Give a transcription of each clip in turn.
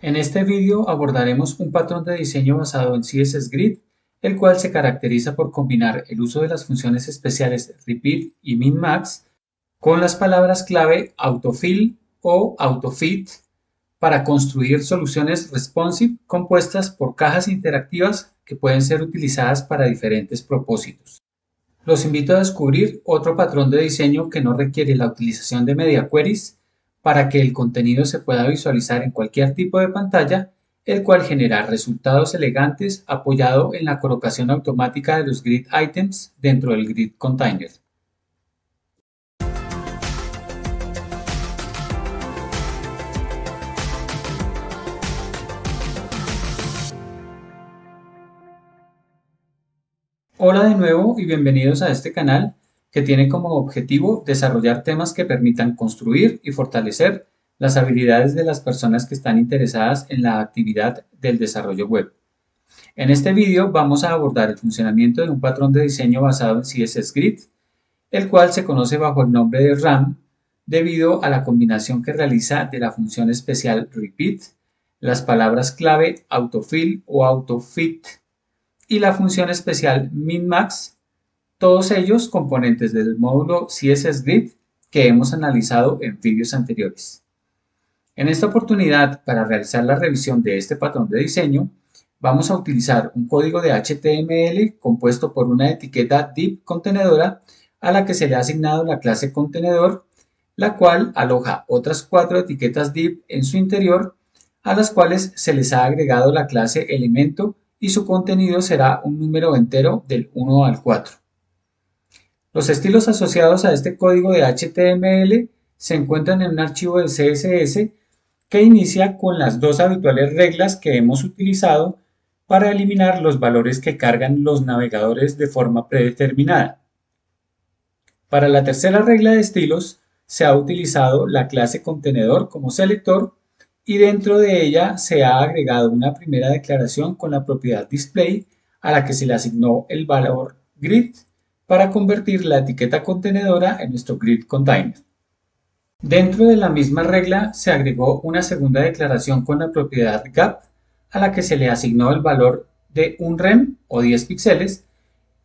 En este vídeo abordaremos un patrón de diseño basado en CSS Grid, el cual se caracteriza por combinar el uso de las funciones especiales repeat y min-max con las palabras clave autofill o autofit para construir soluciones responsive compuestas por cajas interactivas que pueden ser utilizadas para diferentes propósitos. Los invito a descubrir otro patrón de diseño que no requiere la utilización de media queries para que el contenido se pueda visualizar en cualquier tipo de pantalla, el cual genera resultados elegantes apoyado en la colocación automática de los grid items dentro del grid container. Hola de nuevo y bienvenidos a este canal que tiene como objetivo desarrollar temas que permitan construir y fortalecer las habilidades de las personas que están interesadas en la actividad del desarrollo web. En este vídeo vamos a abordar el funcionamiento de un patrón de diseño basado en CSS Grid, el cual se conoce bajo el nombre de RAM debido a la combinación que realiza de la función especial repeat, las palabras clave autofill o autofit y la función especial min-max, todos ellos componentes del módulo CSS Grid que hemos analizado en vídeos anteriores. En esta oportunidad, para realizar la revisión de este patrón de diseño, vamos a utilizar un código de HTML compuesto por una etiqueta div contenedora a la que se le ha asignado la clase contenedor, la cual aloja otras 4 etiquetas div en su interior, a las cuales se les ha agregado la clase elemento y su contenido será un número entero del 1 al 4. Los estilos asociados a este código de HTML se encuentran en un archivo de CSS que inicia con las dos habituales reglas que hemos utilizado para eliminar los valores que cargan los navegadores de forma predeterminada. Para la tercera regla de estilos se ha utilizado la clase contenedor como selector y dentro de ella se ha agregado una primera declaración con la propiedad display a la que se le asignó el valor grid para convertir la etiqueta contenedora en nuestro grid container. Dentro de la misma regla se agregó una segunda declaración con la propiedad gap a la que se le asignó el valor de un rem o 10 píxeles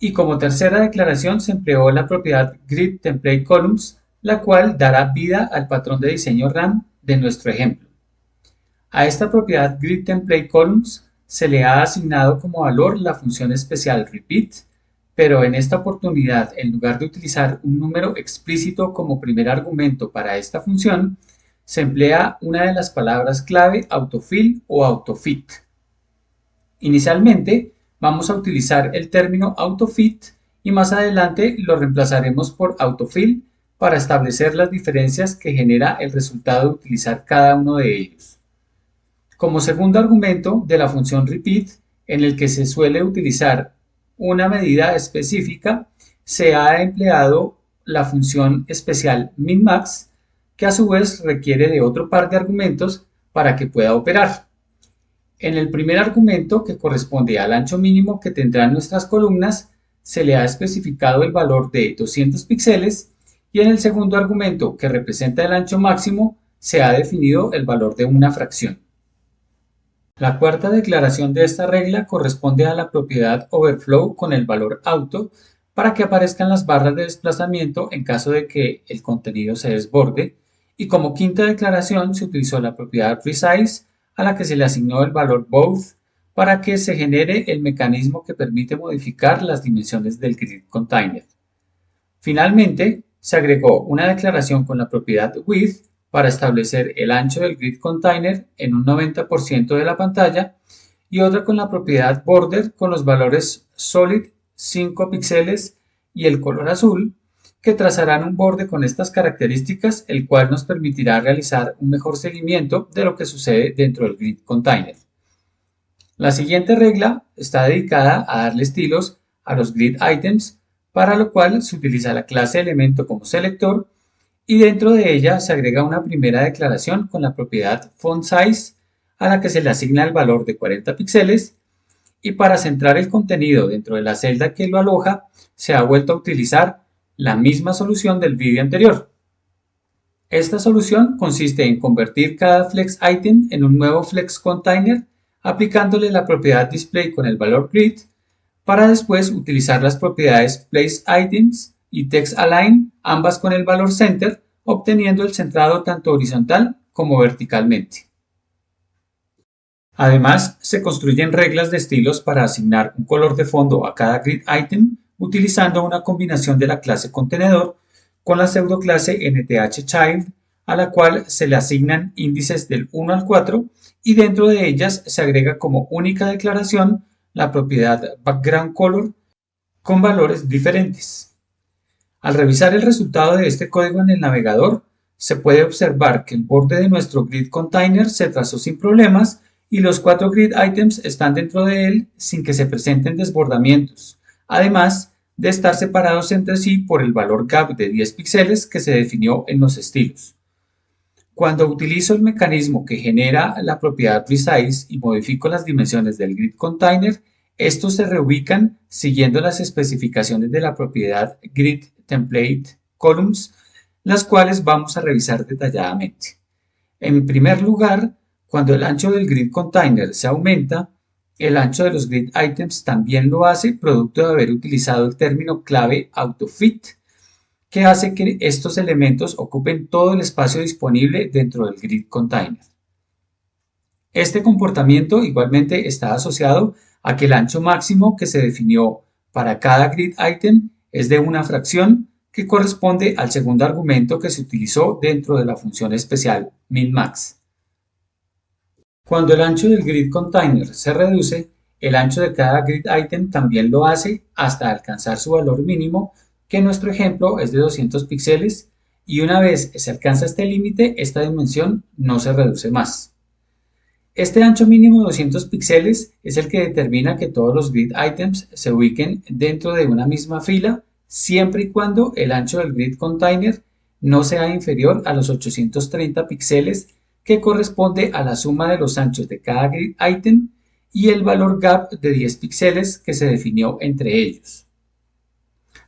y como tercera declaración se empleó la propiedad grid template columns, la cual dará vida al patrón de diseño RAM de nuestro ejemplo. A esta propiedad grid template columns se le ha asignado como valor la función especial repeat, pero en esta oportunidad, en lugar de utilizar un número explícito como primer argumento para esta función, se emplea una de las palabras clave autofill o autofit. Inicialmente, vamos a utilizar el término autofit y más adelante lo reemplazaremos por autofill para establecer las diferencias que genera el resultado de utilizar cada uno de ellos. Como segundo argumento de la función repeat, en el que se suele utilizar una medida específica, se ha empleado la función especial min-max, que a su vez requiere de otro par de argumentos para que pueda operar. En el primer argumento, que corresponde al ancho mínimo que tendrán nuestras columnas, se le ha especificado el valor de 200 píxeles y en el segundo argumento, que representa el ancho máximo, se ha definido el valor de una fracción. La cuarta declaración de esta regla corresponde a la propiedad overflow con el valor auto para que aparezcan las barras de desplazamiento en caso de que el contenido se desborde, y como quinta declaración se utilizó la propiedad resize a la que se le asignó el valor both para que se genere el mecanismo que permite modificar las dimensiones del grid container. Finalmente, se agregó una declaración con la propiedad width para establecer el ancho del grid container en un 90% de la pantalla y otra con la propiedad border con los valores solid 5 píxeles y el color azul, que trazarán un borde con estas características, el cual nos permitirá realizar un mejor seguimiento de lo que sucede dentro del grid container. La siguiente regla está dedicada a darle estilos a los grid items, para lo cual se utiliza la clase elemento como selector y dentro de ella se agrega una primera declaración con la propiedad font size a la que se le asigna el valor de 40 píxeles y para centrar el contenido dentro de la celda que lo aloja se ha vuelto a utilizar la misma solución del vídeo anterior. Esta solución consiste en convertir cada flex item en un nuevo flex container aplicándole la propiedad display con el valor grid para después utilizar las propiedades place items y text align, ambas con el valor center, obteniendo el centrado tanto horizontal como verticalmente. Además, se construyen reglas de estilos para asignar un color de fondo a cada grid item utilizando una combinación de la clase contenedor con la pseudoclase nthchild, a la cual se le asignan índices del 1 al 4 y dentro de ellas se agrega como única declaración la propiedad background color con valores diferentes. Al revisar el resultado de este código en el navegador, se puede observar que el borde de nuestro grid container se trazó sin problemas y los 4 grid items están dentro de él sin que se presenten desbordamientos, además de estar separados entre sí por el valor gap de 10 píxeles que se definió en los estilos. Cuando utilizo el mecanismo que genera la propiedad resize y modifico las dimensiones del grid container, estos se reubican siguiendo las especificaciones de la propiedad grid template columns, las cuales vamos a revisar detalladamente. En primer lugar, cuando el ancho del grid container se aumenta, el ancho de los grid items también lo hace, producto de haber utilizado el término clave autofit, que hace que estos elementos ocupen todo el espacio disponible dentro del grid container. Este comportamiento igualmente está asociado a que el ancho máximo que se definió para cada grid item es de una fracción que corresponde al segundo argumento que se utilizó dentro de la función especial minmax. Cuando el ancho del grid container se reduce, el ancho de cada grid item también lo hace hasta alcanzar su valor mínimo, que en nuestro ejemplo es de 200 píxeles, y una vez se alcanza este límite, esta dimensión no se reduce más. Este ancho mínimo de 200 píxeles es el que determina que todos los grid items se ubiquen dentro de una misma fila, siempre y cuando el ancho del grid container no sea inferior a los 830 píxeles, que corresponde a la suma de los anchos de cada grid item y el valor gap de 10 píxeles que se definió entre ellos.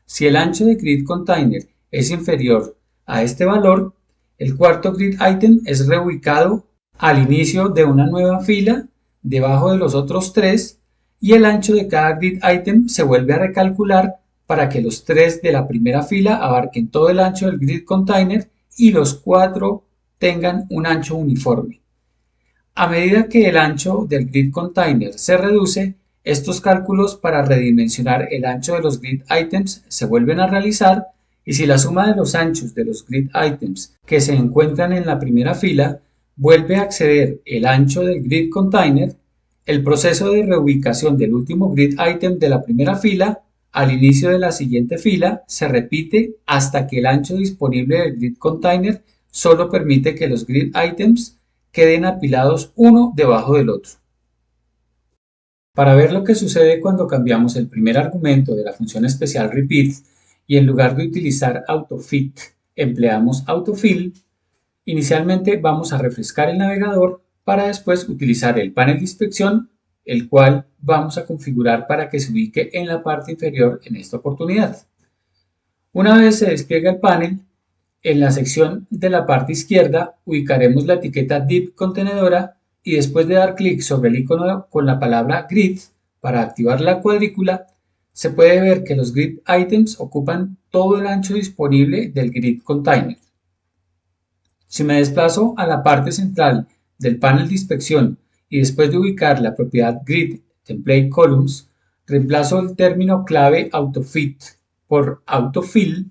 Si el ancho de grid container es inferior a este valor, el cuarto grid item es reubicado al inicio de una nueva fila debajo de los otros tres y el ancho de cada grid item se vuelve a recalcular para que los tres de la primera fila abarquen todo el ancho del grid container y los cuatro tengan un ancho uniforme. A medida que el ancho del grid container se reduce, estos cálculos para redimensionar el ancho de los grid items se vuelven a realizar y si la suma de los anchos de los grid items que se encuentran en la primera fila vuelve a exceder el ancho del grid container, el proceso de reubicación del último grid item de la primera fila al inicio de la siguiente fila se repite hasta que el ancho disponible del grid container solo permite que los grid items queden apilados uno debajo del otro. Para ver lo que sucede cuando cambiamos el primer argumento de la función especial repeat y en lugar de utilizar autofit empleamos autofill, inicialmente vamos a refrescar el navegador para después utilizar el panel de inspección, el cual vamos a configurar para que se ubique en la parte inferior en esta oportunidad. Una vez se despliega el panel, en la sección de la parte izquierda ubicaremos la etiqueta div contenedora y después de dar clic sobre el icono con la palabra grid para activar la cuadrícula, se puede ver que los grid items ocupan todo el ancho disponible del grid container. Si me desplazo a la parte central del panel de inspección y después de ubicar la propiedad grid template columns, reemplazo el término clave autofit por autofill,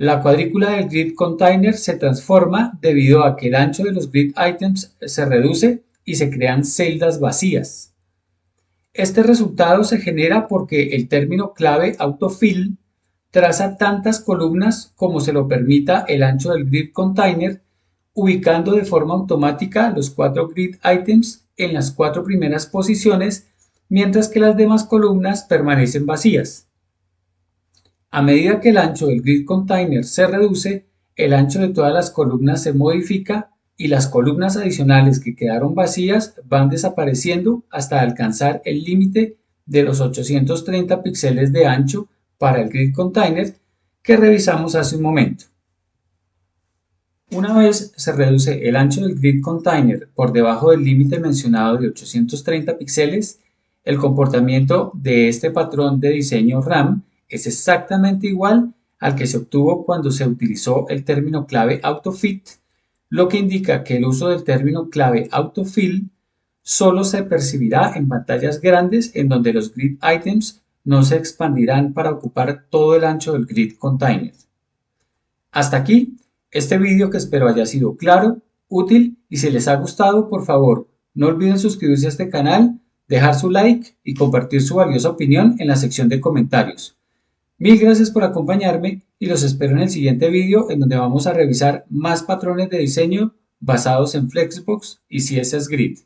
la cuadrícula del grid container se transforma debido a que el ancho de los grid items se reduce y se crean celdas vacías. Este resultado se genera porque el término clave autofill traza tantas columnas como se lo permita el ancho del grid container, ubicando de forma automática los 4 grid items en las 4 primeras posiciones, mientras que las demás columnas permanecen vacías. A medida que el ancho del grid container se reduce, el ancho de todas las columnas se modifica y las columnas adicionales que quedaron vacías van desapareciendo hasta alcanzar el límite de los 830 píxeles de ancho para el grid container que revisamos hace un momento. Una vez se reduce el ancho del grid container por debajo del límite mencionado de 830 píxeles, el comportamiento de este patrón de diseño RAM es exactamente igual al que se obtuvo cuando se utilizó el término clave AutoFit, lo que indica que el uso del término clave AutoFill solo se percibirá en pantallas grandes en donde los grid items no se expandirán para ocupar todo el ancho del grid container. Hasta aquí este vídeo, que espero haya sido claro, útil, y si les ha gustado, por favor, no olviden suscribirse a este canal, dejar su like y compartir su valiosa opinión en la sección de comentarios. Mil gracias por acompañarme y los espero en el siguiente vídeo, en donde vamos a revisar más patrones de diseño basados en Flexbox y CSS Grid.